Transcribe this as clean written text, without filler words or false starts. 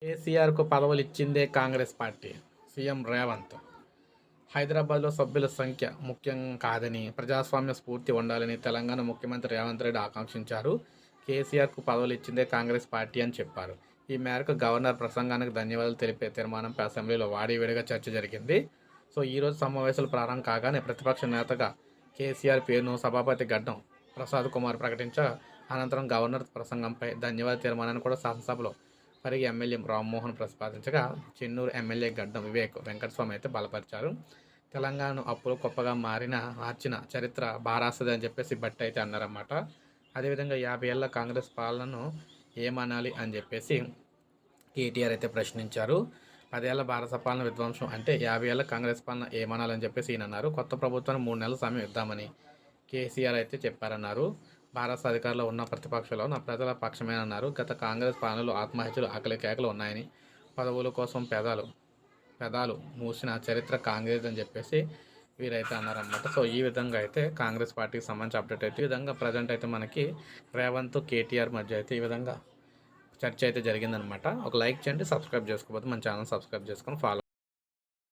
కేసీఆర్కు పదవులు ఇచ్చిందే కాంగ్రెస్ పార్టీ. సీఎం రేవంత్. హైదరాబాద్లో సభ్యుల సంఖ్య ముఖ్యం కాదని, ప్రజాస్వామ్య స్ఫూర్తి ఉండాలని తెలంగాణ ముఖ్యమంత్రి రేవంత్ రెడ్డి ఆకాంక్షించారు. కేసీఆర్కు పదవులు ఇచ్చిందే కాంగ్రెస్ పార్టీ అని చెప్పారు. ఈ మేరకు గవర్నర్ ప్రసంగానికి ధన్యవాదాలు తెలిపే తీర్మానంపై అసెంబ్లీలో వాడివేడిగా చర్చ జరిగింది. ఈరోజు సమావేశాలు ప్రారంభం కాగానే ప్రతిపక్ష నేతగా కేసీఆర్ పేరును సభాపతి గడ్డం ప్రసాద్ కుమార్ ప్రకటించగా, అనంతరం గవర్నర్ ప్రసంగంపై ధన్యవాద తీర్మానాన్ని కూడా శాసనసభలో పరిగి ఎమ్మెల్యే రామ్మోహన్ ప్రతిపాదించగా, చెన్నూరు ఎమ్మెల్యే గడ్డం వివేక్ వెంకటస్వామి అయితే బలపరిచారు. తెలంగాణను అప్పులు గొప్పగా మార్చిన చరిత్ర బారాసది అని చెప్పేసి బట్టి అయితే అన్నారన్నమాట. అదేవిధంగా 50 ఏళ్ల కాంగ్రెస్ పాలనను ఏమనాలి అని చెప్పేసి కేటీఆర్ అయితే ప్రశ్నించారు. 10 ఏళ్ల భారత పాలన విధ్వంసం అంటే 50 ఏళ్ల కాంగ్రెస్ పాలన ఏమనాలని చెప్పేసి ఈయన అన్నారు. కొత్త ప్రభుత్వానికి 3 నెలల సమయం ఇద్దామని కేసీఆర్ అయితే చెప్పారన్నారు. భారత అధికారంలో ఉన్న ప్రతిపక్షంలో నా ప్రజల పక్షమేనన్నారు. గత కాంగ్రెస్ పాలనలో ఆత్మహత్యలు, ఆకలి కేకలు ఉన్నాయని, పదవుల కోసం పెదాలు మూసిన చరిత్ర కాంగ్రెస్ అని చెప్పేసి వీరైతే అన్నారన్నమాట. ఈ విధంగా అయితే కాంగ్రెస్ పార్టీకి సంబంధించి అప్డేట్ అయితే ఈ విధంగా ప్రజెంట్ అయితే మనకి రేవంత్ కేటీఆర్ మధ్య అయితే ఈ విధంగా చర్చ అయితే జరిగిందనమాట. ఒక లైక్ చేయండి, సబ్స్క్రైబ్ చేసుకోకపోతే మన ఛానల్ సబ్స్క్రైబ్ చేసుకొని ఫాలో